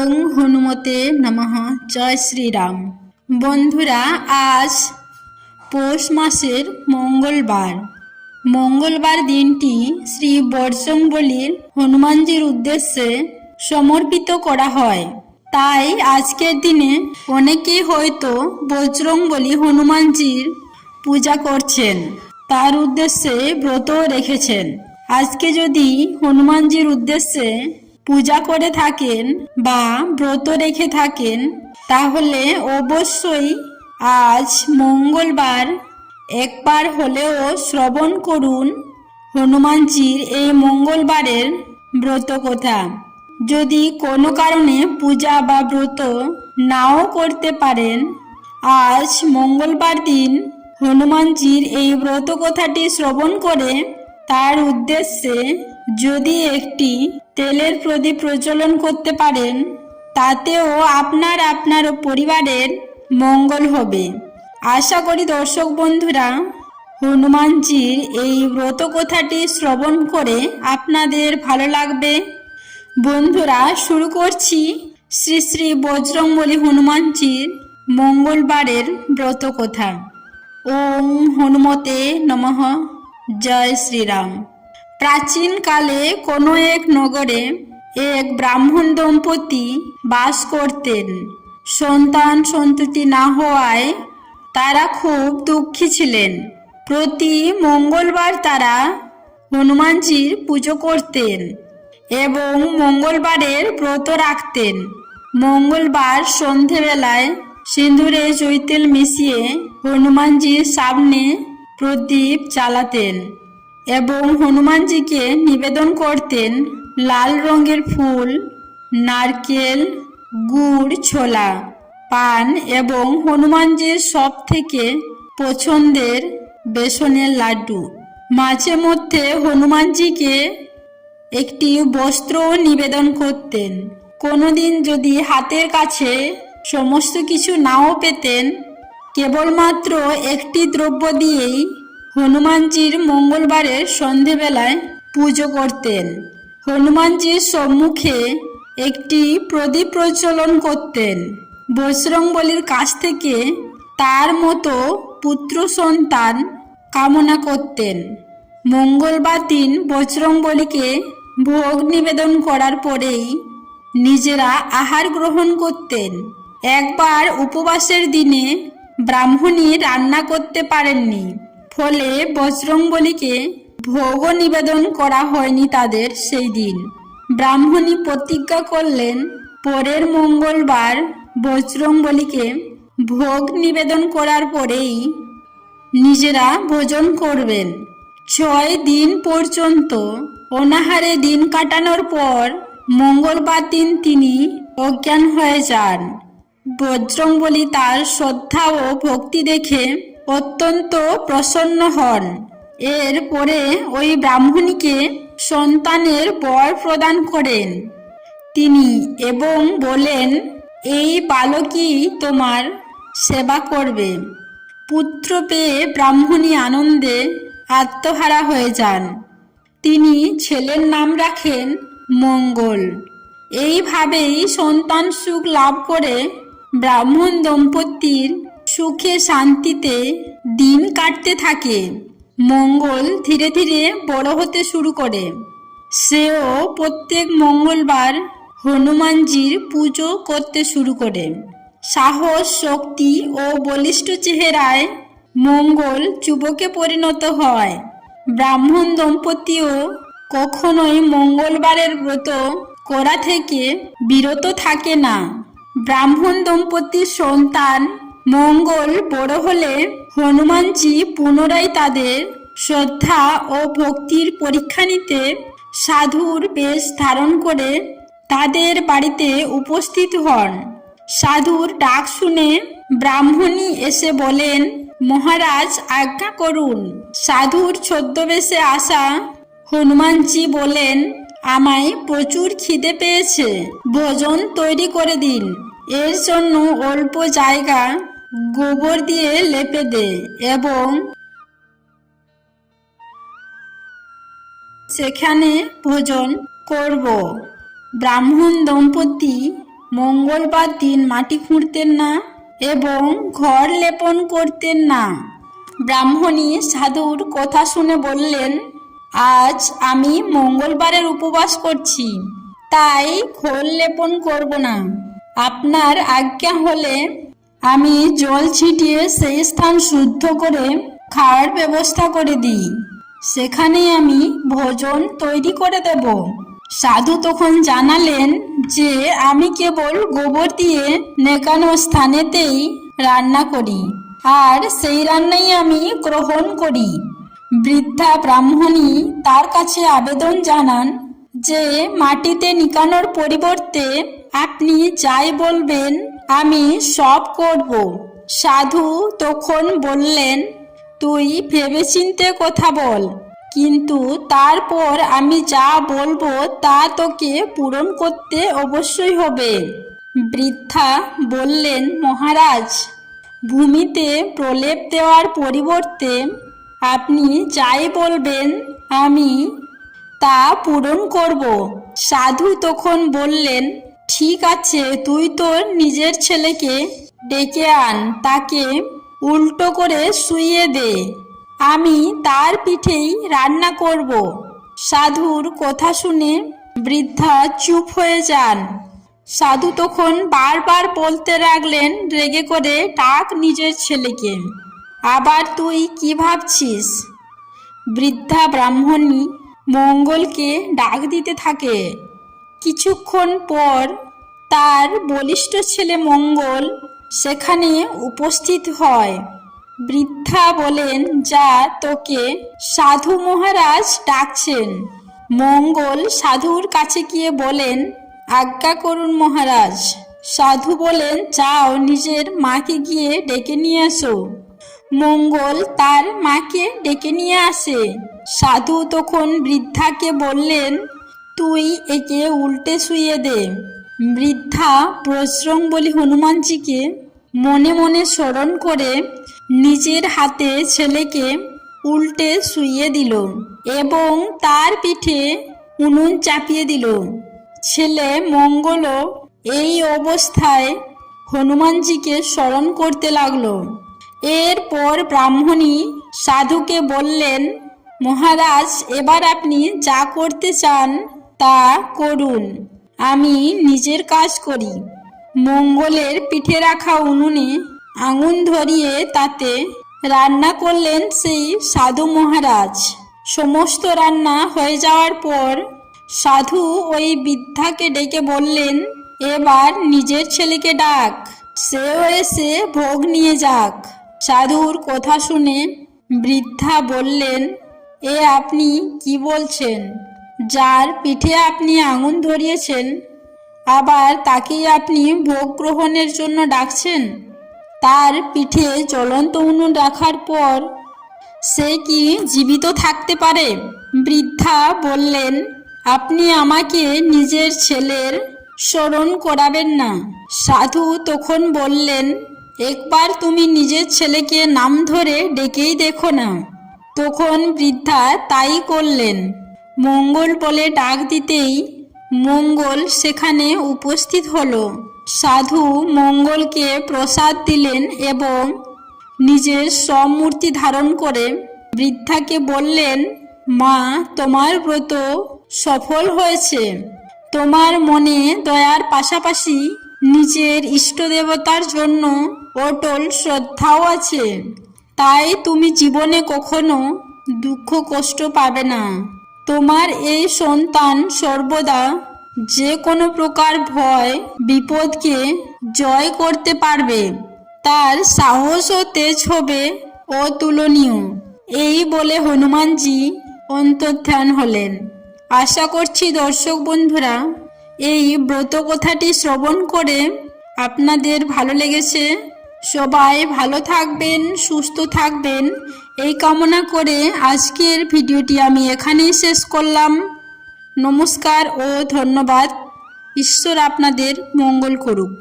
ওং হনুমতে নমঃ। জয় শ্রীরাম। বন্ধুরা, আজ পৌষ মাসের মঙ্গলবার দিনটি শ্রী বজরংবলীর হনুমানজির উদ্দেশ্যে সমর্পিত করা হয়। তাই আজকের দিনে অনেকেই হয়তো বজরংবলী হনুমানজির পূজা করছেন, তার উদ্দেশ্যে ব্রতও রেখেছেন। আজকে যদি হনুমানজির উদ্দেশ্যে পূজা করে থাকেন বা ব্রত রেখে থাকেন, তাহলে অবশ্যই আজ মঙ্গলবার একবার হলেও শ্রবণ করুন হনুমানজির এই মঙ্গলবারের ব্রত কথা। যদি কোনো কারণে পূজা বা ব্রত নাও করতে পারেন, আজ মঙ্গলবার দিন হনুমানজির এই ব্রত কথাটি শ্রবণ করে তার উদ্দেশ্যে যদি একটি তেলের প্রদীপ প্রজ্বলন করতে পারেন, তাতেও আপনার ও পরিবারের মঙ্গল হবে। আশা করি দর্শক বন্ধুরা, হনুমানজির এই ব্রত কথাটি শ্রবণ করে আপনাদের ভালো লাগবে। বন্ধুরা, শুরু করছি শ্রী শ্রী বজরংবলী হনুমানজির মঙ্গলবারের ব্রত কথা। ওং হনুমতে নমঃ। জয় শ্রীরাম। প্রাচীনকালে কোনো এক নগরে এক ব্রাহ্মণ দম্পতি বাস করতেন। সন্তান সন্ততি না হওয়ায় তারা খুব দুঃখী ছিলেন। প্রতি মঙ্গলবার তারা হনুমানজির পুজো করতেন এবং মঙ্গলবারের ব্রত রাখতেন। মঙ্গলবার সন্ধেবেলায় সিঁদুরে জৈতেল মিশিয়ে হনুমানজির সামনে প্রদীপ জ্বালাতেন এবং হনুমানজিকে নিবেদন করতেন লাল রঙের ফুল, নারকেল, গুড়, ছোলা, পান এবং হনুমানজির সব থেকে পছন্দের বেসনের লাড্ডু। মাঝে মধ্যে হনুমানজিকে একটি বস্ত্র নিবেদন করতেন। কোনোদিন যদি হাতের কাছে সমস্ত কিছু নাও পেতেন, কেবলমাত্র একটি দ্রব্য দিয়েই হনুমানজির মঙ্গলবারের সন্ধেবেলায় পুজো করতেন। হনুমানজির সম্মুখে একটি প্রদীপ প্রজ্বলন করতেন। বজরংবলীর কাছ থেকে তার মতো পুত্র সন্তান কামনা করতেন। মঙ্গলবার দিন বজরংবলীকে ভোগ নিবেদন করার পরেই নিজেরা আহার গ্রহণ করতেন। একবার উপবাসের দিনে ব্রাহ্মণী রান্না করতে পারেননি, ফলে বজরংবলীকে ভোগও নিবেদন করা হয়নি তাদের সেই দিন। ব্রাহ্মণী প্রতিজ্ঞা করলেন পরের মঙ্গলবার বজরংবলীকে ভোগ নিবেদন করার পরেই নিজেরা ভোজন করবেন। 6 দিন পর্যন্ত অনাহারে দিন কাটানোর পর মঙ্গলবার দিন তিনি অজ্ঞান হয়ে যান। বজরংবলী তার শ্রদ্ধা ও ভক্তি দেখে অত্যন্ত প্রসন্ন হন। এরপরে ওই ব্রাহ্মণীকে সন্তানের বর প্রদান করেন তিনি এবং বলেন, এই বালকই তোমার সেবা করবে। পুত্র পেয়ে ব্রাহ্মণী আনন্দে আত্মহারা হয়ে যান। তিনি ছেলের নাম রাখেন মঙ্গল। এইভাবেই সন্তান সুখ লাভ করে ব্রাহ্মণ দম্পতির সুখে শান্তিতে দিন কাটতে থাকে। মঙ্গল ধীরে ধীরে বড় হতে শুরু করে। সেও প্রত্যেক মঙ্গলবার হনুমানজির পুজো করতে শুরু করে। সাহস, শক্তি ও বলিষ্ঠ চেহারায় মঙ্গল যুবকে পরিণত হয়। ব্রাহ্মণ দম্পতিও কখনোই মঙ্গলবারের ব্রত করা থেকে বিরত থাকে না। ব্রাহ্মণ দম্পতির সন্তান মঙ্গল বড় হলে হনুমানজি পুনরায় তাদের শ্রদ্ধা ও ভক্তির পরীক্ষা নিতে সাধুর বেশ ধারণ করে তাদের বাড়িতে উপস্থিত হন। সাধুর ডাক শুনে ব্রাহ্মণী এসে বলেন, মহারাজ আজ্ঞা করুন। সাধুর ছদ্মবেশে আসা হনুমানজি বলেন, আমায় প্রচুর খিদে পেয়েছে, ভোজন তৈরি করে দিন। এর জন্য অল্প জায়গা গোবর দিয়ে লেপে দে এবং সেখানে ভোজন করব। ব্রাহ্মণ দম্পতি মঙ্গলবার দিন মাটি খুঁড়তেন না এবং ঘর লেপন করতেন না। ব্রাহ্মণী সাধুর কথা শুনে বললেন, আজ আমি মঙ্গলবারের উপবাস করছি, তাই ঘর লেপন করব না। আপনার আজ্ঞা হলে আমি জল ছিটিয়ে সেই স্থান শুদ্ধ করে খাওয়ার ব্যবস্থা করে দিই, সেখানে আমি ভোজন তৈরি করে দেব। সাধু তখন জানালেন যে আমি কেবল গোবর দিয়ে নেকানো স্থানেতেই রান্না করি, আর সেই রান্নাই আমি গ্রহণ করি। বৃদ্ধা ব্রাহ্মণী তার কাছে আবেদন জানান যে মাটিতে নিকানোর পরিবর্তে আপনি যাই বলবেন আমি সব করব। সাধু তখন বললেন, তুই ভেবেচিন্তে কথা বল, কিন্তু তারপর আমি যা বলবো তা তোকে পূরণ করতে অবশ্যই হবে। বৃদ্ধা বললেন, মহারাজ, ভূমিতে প্রলেপ দেওয়ার পরিবর্তে আপনি যাই বলবেন আমি তা পূরণ করব। সাধু তখন বললেন, ঠিক আছে, তুই তোর নিজের ছেলেকে ডেকে আন, তাকে উল্টো করে শুইয়ে দে, আমি তার পিঠেই রান্না করব। সাধুর কথা শুনে বৃদ্ধা চুপ হয়ে যান। সাধু তখন বারবার বলতে লাগলেন, রেগে করে, ডাক নিজের ছেলেকে। আবার তুই কি ভাবছিস? বৃদ্ধা ব্রাহ্মণী মঙ্গলকে ডাক দিতে থাকে। কিছুক্ষণ পর তার বলিষ্ঠ ছেলে মঙ্গল সেখানে উপস্থিত হয়। বৃদ্ধা বলেন, যা, তোকে সাধু মহারাজ ডাকছেন। মঙ্গল সাধুর কাছে গিয়ে বলেন, আজ্ঞা করুন মহারাজ। সাধু বলেন, যাও, নিজের মাকে গিয়ে ডেকে নিয়ে আসো। মঙ্গল তার মাকে ডেকে নিয়ে আসে। সাধু তখন বৃদ্ধাকে বললেন, তুই একে উল্টে শুইয়ে দে। বৃদ্ধা বজরংবলী হনুমানজিকে মনে মনে স্মরণ করে নিজের হাতে ছেলেকে উল্টে শুইয়ে দিল এবং তার পিঠে উনুন চাপিয়ে দিল। ছেলে মঙ্গলও এই অবস্থায় হনুমানজিকে স্মরণ করতে লাগলো। এরপর ব্রাহ্মণী সাধুকে বললেন, মহারাজ, এবার আপনি যা করতে চান তা করুন, আমি নিজের কাজ করি। মঙ্গলের পিঠে রাখা উনুনে আগুন ধরিয়ে তাতে রান্না করলেন সেই সাধু মহারাজ। সমস্ত রান্না হয়ে যাওয়ার পর সাধু ওই বৃদ্ধাকে ডেকে বললেন, এবার নিজের ছেলেকে ডাক, সেও এসে ভোগ নিয়ে যাক। সাধুর কথা শুনে বৃদ্ধা বললেন, এ আপনি কি বলছেন? যার পিঠে আপনি আগুন ধরিয়েছেন আবার তাকেই আপনি ভোগ গ্রহণের জন্য ডাকছেন? তার পিঠে জ্বলন্ত উনুন রাখার পর সে কি জীবিত থাকতে পারে? বৃদ্ধা বললেন, আপনি আমাকে নিজের ছেলের স্মরণ করাবেন না। সাধু তখন বললেন, একবার তুমি নিজের ছেলেকে নাম ধরে ডেকেই দেখো না। তখন বৃদ্ধা তাই করলেন। মঙ্গল বলে ডাক দিতেই মঙ্গল সেখানে উপস্থিত হলো। সাধু মঙ্গলকে প্রসাদ দিলেন এবং নিজের মূর্তি ধারণ করে বৃদ্ধাকে বললেন, মা, তোমার ব্রত সফল হয়েছে। তোমার মনে দয়ার পাশাপাশি নিজের ইষ্ট দেবতার জন্য অটল শ্রদ্ধাও আছে, তাই তুমি জীবনে কখনো দুঃখ কষ্ট পাবে না। তোমার এই সন্তান সর্বদা যে কোনো প্রকার ভয় বিপদকে জয় করতে পারবে, তার সাহস ও তেজ হবে অতুলনীয়। এই বলে হনুমানজি অন্তর্ধান হলেন। আশা করছি দর্শক বন্ধুরা এই ব্রত কথাটি শ্রবণ করে আপনাদের ভালো লেগেছে। সবাই ভালো থাকবেন, সুস্থ থাকবেন এই কামনা করে আজকের ভিডিওটি আমি এখানেই শেষ করলাম। নমস্কার ও ধন্যবাদ। ঈশ্বর আপনাদের মঙ্গল করুক।